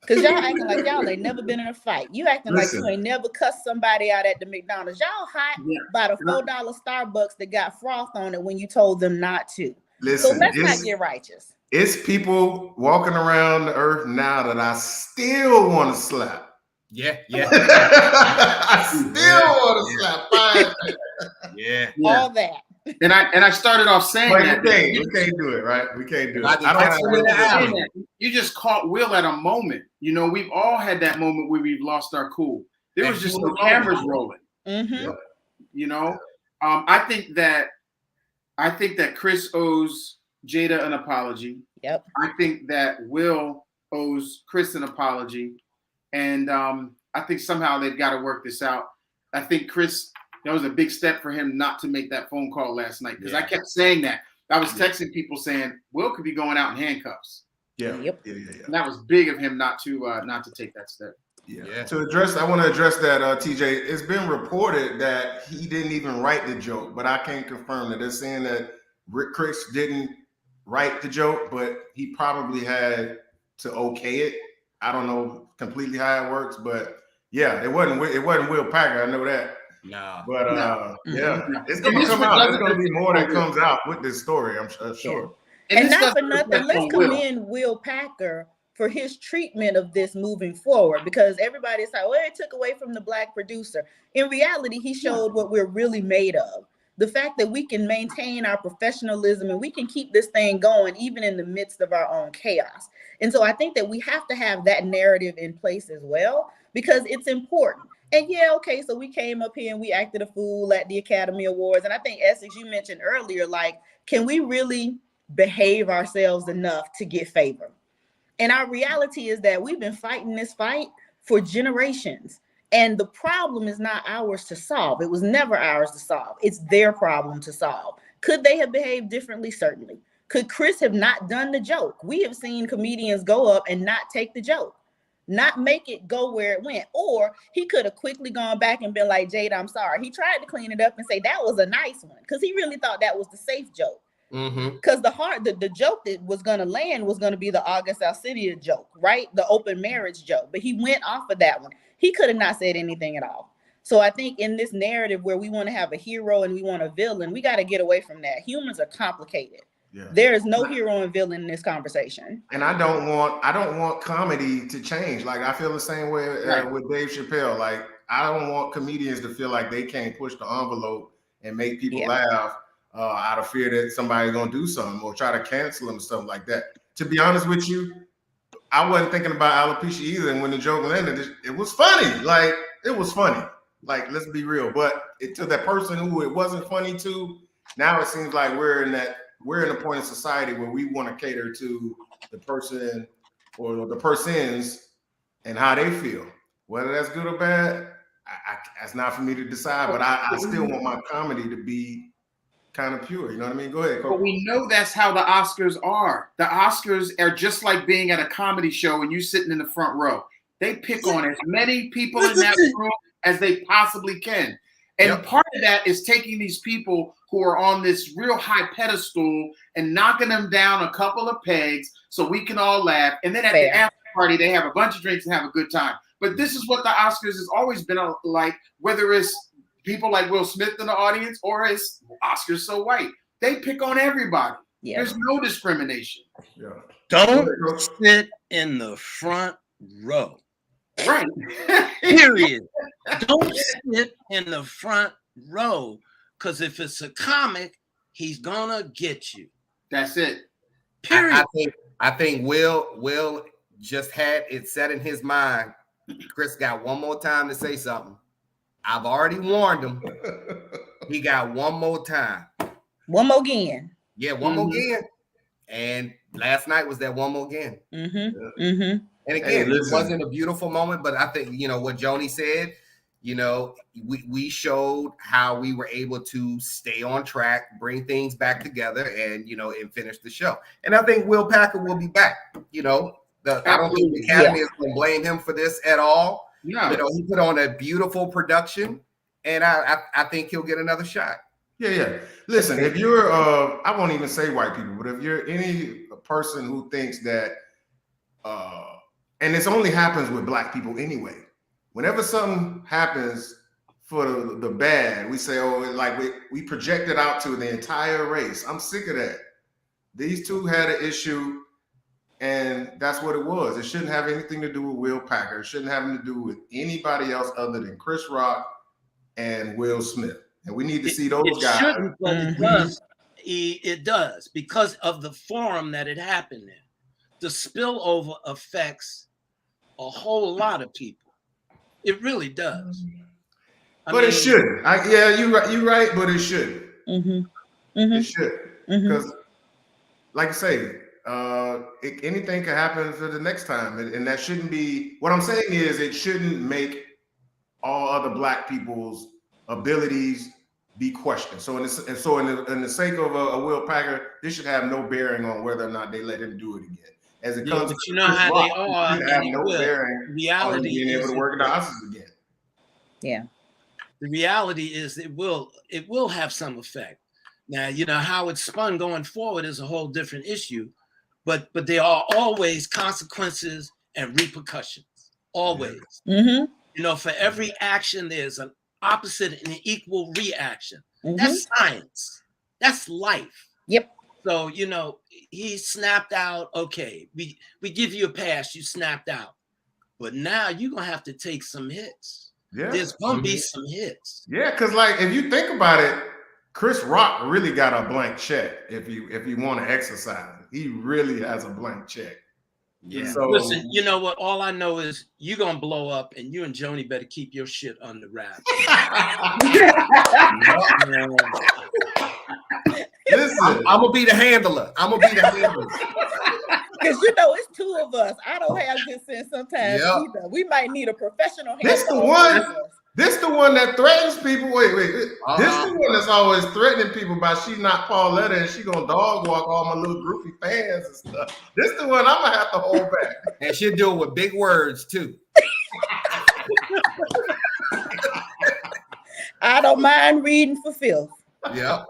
Because y'all acting like y'all ain't never been in a fight. You acting like you ain't never cussed somebody out at the McDonald's. Y'all hot by the $4 Starbucks that got froth on it when you told them not to. Listen, so let's not get righteous. It's people walking around the earth now that I still want to slap. Yeah. I still want to slap. Yeah. All that. And I started off saying that we can't do it, right? We can't do it. I don't You just caught Will at a moment. You know, we've all had that moment where we've lost our cool. There was just no cameras rolling. Mm-hmm. You know, I think that Chris owes Jada an apology. Yep. I think that Will owes Chris an apology, and I think somehow they've got to work this out. I think Chris. That was a big step for him not to make that phone call last night because I kept saying that. I was texting people saying Will could be going out in handcuffs. Yeah. Yep. Yeah. And that was big of him not to take that step. Yeah. To address, I want to address that, TJ. It's been reported that he didn't even write the joke, but I can't confirm that. They're saying that Chris didn't write the joke, but he probably had to okay it. I don't know completely how it works, but yeah, it wasn't Will Packer. I know that. No. But it's gonna come out. There's gonna be more that comes out with this story, I'm sure. And not for nothing, let's commend Will Packer for his treatment of this moving forward, because everybody's like, well, it took away from the Black producer. In reality, he showed what we're really made of. The fact that we can maintain our professionalism and we can keep this thing going even in the midst of our own chaos. And so I think that we have to have that narrative in place as well, because it's important. And so we came up here and we acted a fool at the Academy Awards. And I think, Essex, you mentioned earlier, like, can we really behave ourselves enough to get favor? And our reality is that we've been fighting this fight for generations. And the problem is not ours to solve. It was never ours to solve. It's their problem to solve. Could they have behaved differently? Certainly. Could Chris have not done the joke? We have seen comedians go up and not take the joke, not make it go where it went. Or he could have quickly gone back and been like, Jada, I'm sorry. He tried to clean it up and say that was a nice one because he really thought that was the safe joke. Because the joke that was going to land was going to be the August Alsina joke, right? The open marriage joke. But he went off of that one. He could have not said anything at all. So I think in this narrative where we want to have a hero and we want a villain, we got to get away from that. Humans are complicated. Yeah. There is no hero and villain in this conversation. And I don't want comedy to change. Like, I feel the same way with Dave Chappelle. Like, I don't want comedians to feel like they can't push the envelope and make people laugh out of fear that somebody's gonna do something or try to cancel them or something like that. To be honest with you, I wasn't thinking about alopecia either. And when the joke landed, it was funny. Like, it was funny. Like, let's be real. But to that person who it wasn't funny to, now it seems like we're in a point in society where we want to cater to the person or the persons and how they feel. Whether that's good or bad, that's not for me to decide. But I still want my comedy to be kind of pure. You know what I mean? Go ahead, Coach. But we know that's how the Oscars are. The Oscars are just like being at a comedy show and you sitting in the front row. They pick on as many people in that room as they possibly can. And part of that is taking these people who are on this real high pedestal and knocking them down a couple of pegs so we can all laugh. And then at the after party, they have a bunch of drinks and have a good time. But this is what the Oscars has always been like, whether it's people like Will Smith in the audience or it's Oscars so white. They pick on everybody. Yeah. There's no discrimination. Yeah. Don't sit in the front row. Right. Period. Don't sit in the front row, because if it's a comic, he's gonna get you. That's it. Period. I think Will just had it set in his mind. Chris got one more time to say something. I've already warned him. He got one more time. One more again. Yeah, one more again. And last night was that one more again. Mm-hmm. Mm-hmm. And again, it wasn't a beautiful moment, but I think, you know, what Joni said, you know, we showed how we were able to stay on track, bring things back together, and, you know, and finish the show. And I think Will Packer will be back. You know, I don't think the Academy is going to blame him for this at all. No. You know, he put on a beautiful production, and I think he'll get another shot. Yeah. Listen, if you're, I won't even say white people, but if you're any person who thinks that, and this only happens with black people anyway. Whenever something happens for the bad, we say, oh, like we project it out to the entire race. I'm sick of that. These two had an issue, and that's what it was. It shouldn't have anything to do with Will Packer. It shouldn't have anything to do with anybody else other than Chris Rock and Will Smith. And we need to see those guys. It shouldn't, but it does. It does, because of the forum that it happened in. The spillover affects a whole lot of people. It really does. But it shouldn't. Yeah, you're right, but it shouldn't. It should. Because, like I say, anything can happen for the next time. And that shouldn't be, what I'm saying is it shouldn't make all other black people's abilities be questioned. So in the sake of a Will Packer, this should have no bearing on whether or not they let him do it again. As it comes, but you know how they are. It have no bearing on being able to work the Oscars again. Yeah. The reality is it will have some effect. Now, you know, how it's spun going forward is a whole different issue, but there are always consequences and repercussions. Always. You know, for every action, there's an opposite and an equal reaction. That's science. That's life. Yep. So, you know, he snapped out. Okay, we give you a pass. You snapped out. But now you're going to have to take some hits. Yeah. There's going to be some hits. Yeah, because like if you think about it, Chris Rock really got a blank check if you want to exercise. He really has a blank check. Yeah. So, listen, you know what? All I know is you're going to blow up, and you and Joni better keep your shit under wraps. Listen, I'm gonna be the handler. Because you know it's two of us. I don't have good sense sometimes either. We might need a professional handler. This the one that threatens people. Wait. This the one that's always threatening people by she not Pauletta and she gonna dog walk all my little groupie fans and stuff. This the one I'm gonna have to hold back. And she'll do it with big words too. I don't mind reading for filth. Yep.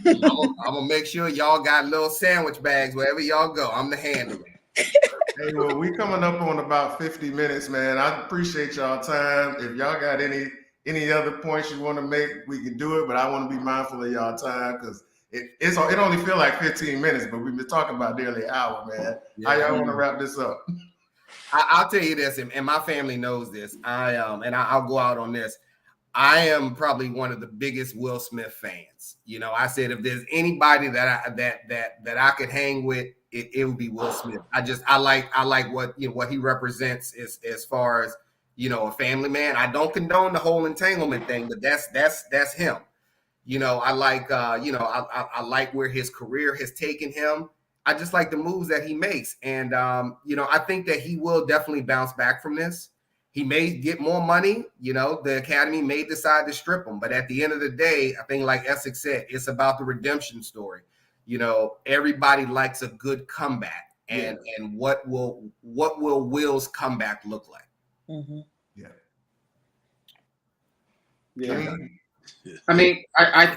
I'm gonna make sure y'all got little sandwich bags wherever y'all go. I'm the handler. Hey, well, we coming up on about 50 minutes, man. I appreciate y'all time. If y'all got any other points you want to make, we can do it. But I want to be mindful of y'all time because it only feel like 15 minutes, but we've been talking about nearly an hour, man. How y'all want to wrap this up? I'll tell you this, and my family knows this. I'll go out on this. I am probably one of the biggest Will Smith fans. You know, I said if there's anybody that I could hang with, it would be Will Smith. I like what what he represents as far as a family man. I don't condone the whole entanglement thing, but that's him. You know, I like I like where his career has taken him. I just like the moves that he makes, and I think that he will definitely bounce back from this. He may get more money, the Academy may decide to strip him. But at the end of the day, I think like Essex said, it's about the redemption story. Everybody likes a good comeback. And what will Will's comeback look like? Mm-hmm. Yeah. I mean,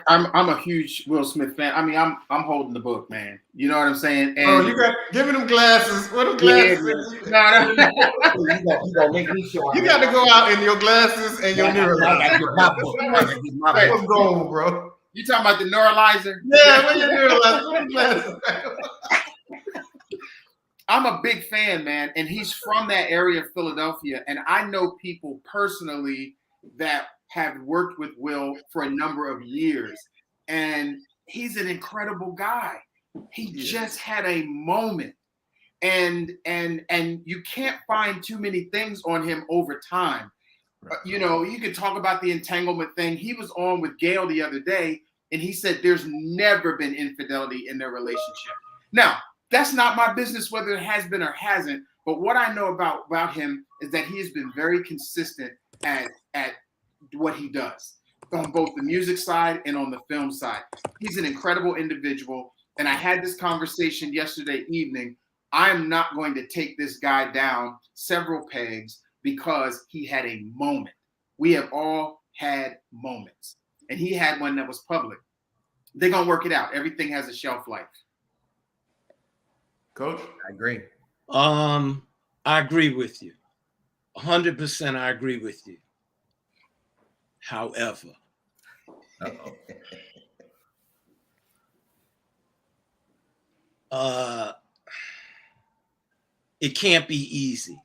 I'm a huge Will Smith fan. I mean, I'm holding the book, man. You know what I'm saying? And you got giving them glasses. What are glasses? No. You got to go out in your glasses and your mirror. I got my book. What's gold, bro? You talking about the neuralizer? Yeah, what you doing? I'm a big fan, man, and he's from that area of Philadelphia, and I know people personally that have worked with Will for a number of years, and he's an incredible guy. He just had a moment, and you can't find too many things on him over time. Right. You know, you can talk about the entanglement thing. He was on with Gail the other day, and he said there's never been infidelity in their relationship. Now, that's not my business whether it has been or hasn't, but what I know about him is that he has been very consistent at what he does on both the music side and on the film side. He's an incredible individual, and I had this conversation yesterday evening. I'm not going to take this guy down several pegs because he had a moment. We have all had moments, and he had one that was public. They're going to work it out. Everything has a shelf life. Coach? I agree. I agree with you. 100% I agree with you. However, it can't be easy.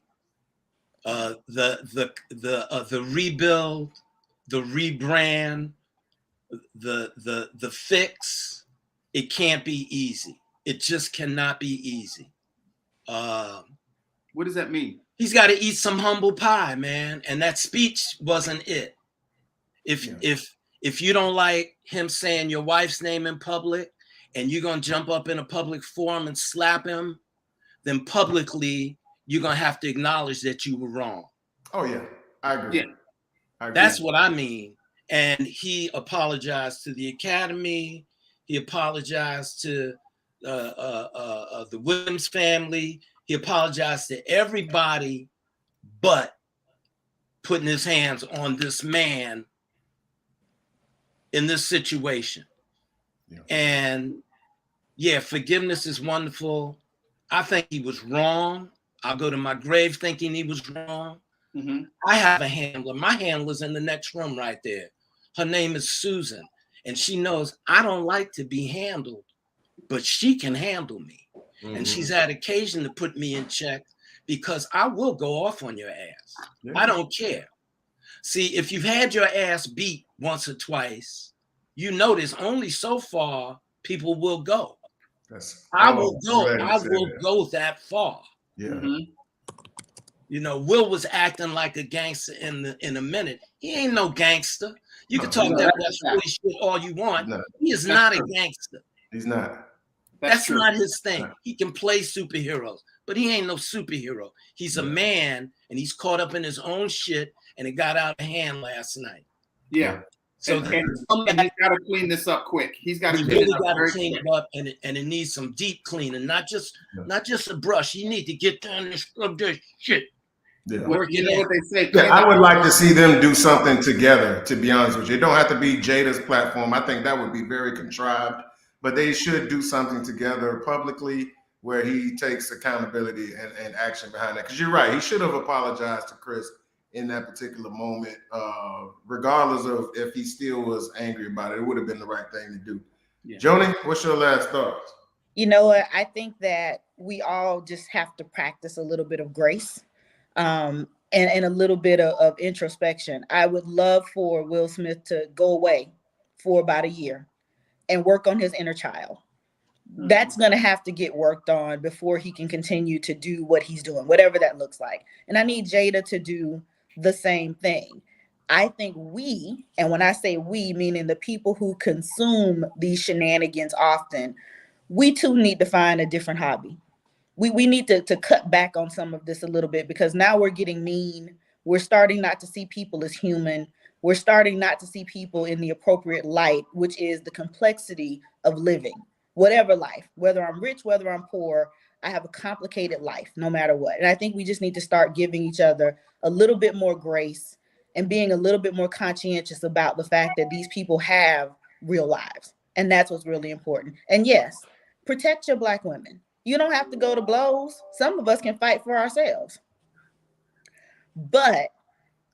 The rebuild, the rebrand, the fix, it can't be easy. It just cannot be easy. What does that mean? He's got to eat some humble pie, man. And that speech wasn't it. If you don't like him saying your wife's name in public and you're going to jump up in a public forum and slap him, then publicly you're going to have to acknowledge that you were wrong. Oh, yeah. I agree. Yeah. I agree. That's what I mean. And he apologized to the Academy. He apologized to the Williams family. He apologized to everybody but putting his hands on this man in this situation. Yeah. And yeah, forgiveness is wonderful. I think he was wrong. I'll go to my grave thinking he was wrong. Mm-hmm. I have a handler. My handler's in the next room right there. Her name is Susan. And she knows I don't like to be handled, but she can handle me. Mm-hmm. And she's had occasion to put me in check because I will go off on your ass. Yeah. I don't care. See, if you've had your ass beat once or twice, you notice only so far people will go. I will go that far. Yeah. Mm-hmm. You know, Will was acting like a gangster in a minute. He ain't no gangster. You can talk that West shit all you want. No, he is not a gangster. He's not. That's not his thing. No. He can play superheroes, but he ain't no superhero. He's a man, and he's caught up in his own shit, and it got out of hand last night. Yeah. So he's got to clean this up quick. He's got to clean it up, and it needs some deep cleaning, not just a brush. You need to get down and scrub this shit. Yeah. You know what they say? Yeah, I would like to see them do something together, to be honest with you. It don't have to be Jada's platform. I think that would be very contrived, but they should do something together publicly where he takes accountability and action behind that. Because you're right, he should have apologized to Chris in that particular moment, regardless of if he still was angry about it. It would have been the right thing to do. Yeah. Joni, what's your last thoughts? You know what? I think that we all just have to practice a little bit of grace. And a little bit of introspection. I would love for Will Smith to go away for about a year and work on his inner child. Mm-hmm. That's going to have to get worked on before he can continue to do what he's doing, whatever that looks like. And I need Jada to do the same thing. I think we, and when I say we, meaning the people who consume these shenanigans often, we too need to find a different hobby. We need to cut back on some of this a little bit because now we're getting mean. We're starting not to see people as human. We're starting not to see people in the appropriate light, which is the complexity of living, whatever life, whether I'm rich, whether I'm poor, I have a complicated life no matter what. And I think we just need to start giving each other a little bit more grace and being a little bit more conscientious about the fact that these people have real lives. And that's what's really important. And yes, protect your Black women. You don't have to go to blows. Some of us can fight for ourselves. But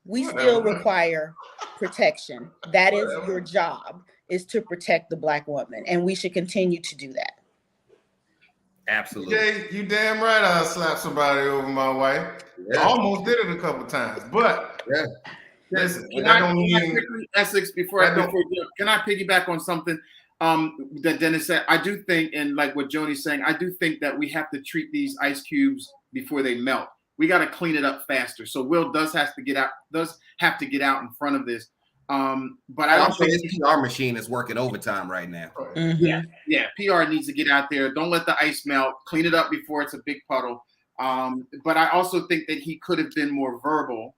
we still require protection. That is your job. is to protect the Black woman, and we should continue to do that. Absolutely. You damn right I slapped somebody over my wife. Yeah. I almost did it a couple times, but Yeah. listen, Can that I don't mean quickly, Essex, can I piggyback on something that Dennis said? I do think, and like what Joni's saying, I do think that we have to treat these ice cubes before they melt. We got to clean it up faster. So Will does have to get out in front of this. But I don't think his PR machine is working overtime right now. Mm-hmm. Yeah, PR needs to get out there. Don't let the ice melt. Clean it up before it's a big puddle. But I also think that he could have been more verbal,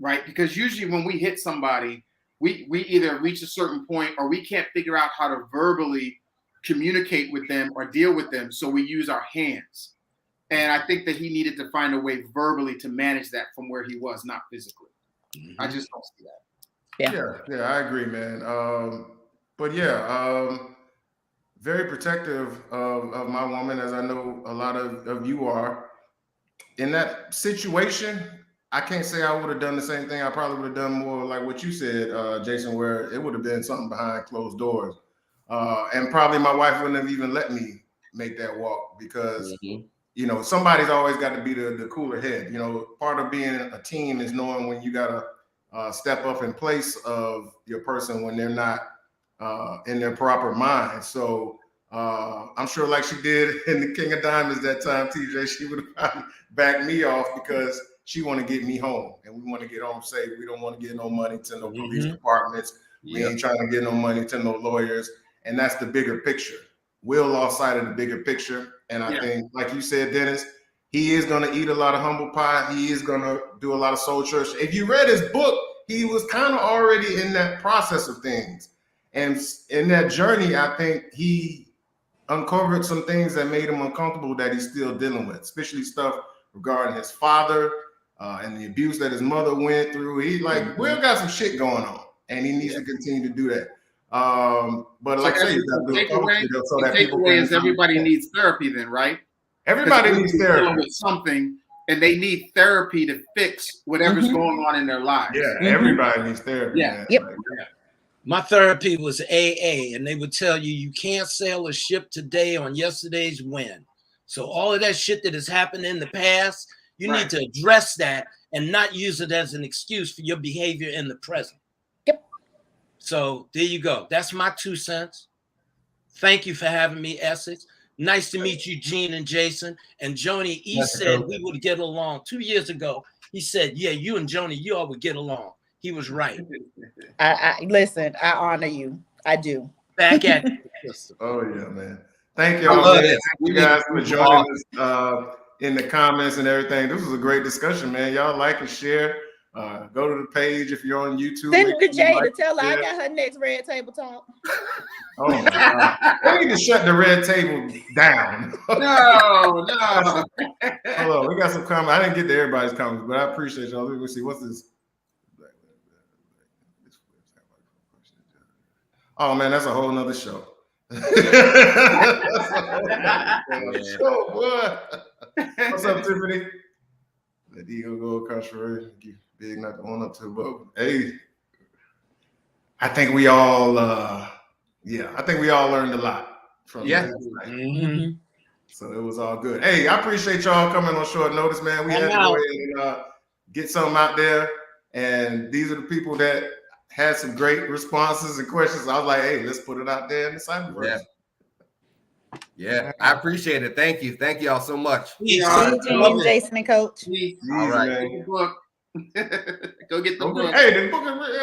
right? Because usually when we hit somebody, we either reach a certain point or we can't figure out how to verbally communicate with them or deal with them. So we use our hands. And I think that he needed to find a way verbally to manage that from where he was, not physically. Mhm. I just don't see that. Yeah, I agree, man. But yeah, very protective of my woman, as I know a lot of you are. In that situation, I can't say I would have done the same thing. I probably would have done more like what you said, Jason, where it would have been something behind closed doors. And probably my wife wouldn't have even let me make that walk because, you know, somebody's always got to be the cooler head. You know, part of being a team is knowing when you got to step up in place of your person when they're not in their proper mind. So I'm sure like she did in the King of Diamonds that time, TJ, she would have probably backed me off because she want to get me home and we want to get home safe. We don't want to get no money to no police departments. We ain't trying to get no money to no lawyers. And that's the bigger picture. Will lost sight of the bigger picture. And I think, like you said, Dennis, he is going to eat a lot of humble pie. He is going to do a lot of soul church. If you read his book, he was kind of already in that process of things. And in that journey, I think he uncovered some things that made him uncomfortable that he's still dealing with, especially stuff regarding his father and the abuse that his mother went through. He Will got some shit going on, and he needs to continue to do that. But like I say, you got to do it publicly so that people can. Everybody needs therapy, then, right? Everybody needs therapy. Dealing with something, and they need therapy to fix whatever's going on in their lives. Yeah, everybody needs therapy. Yeah. Man. Yep. My therapy was AA, and they would tell you you can't sail a ship today on yesterday's wind. So all of that shit that has happened in the past, you need to address that and not use it as an excuse for your behavior in the present. Yep. So there you go. That's my 2 cents. Thank you for having me, Essex. Nice to meet you, Gene and Jason. And Joni, he said we would get along 2 years ago. He said, yeah, you and Joni, you all would get along. He was right. I listen, I honor you. I do. Back at you. Oh, yeah, man. Thank y'all. Thank you guys for joining us in the comments and everything. This was a great discussion, man. Y'all like and share. Go to the page if you're on YouTube. Send it to Jay to tell her I got her next Red Table Talk. Oh my God. We need to shut the red table down. No. Hold on, we got some comments. I didn't get to everybody's comments, but I appreciate y'all. Let me see. What's this? Oh man, that's a whole nother show. Show, boy. What's up, Tiffany? Let the ego go across the road. Big not to own up to, but hey, I think we all learned a lot from this. So it was all good. Hey, I appreciate y'all coming on short notice, man. We had to go ahead and get something out there. And these are the people that had some great responses and questions. I was like, hey, let's put it out there in the cyberverse. Yeah, I appreciate it. Thank you. Thank you all so much. Jason and Coach. All right. Go get the book. Hey, the book is real.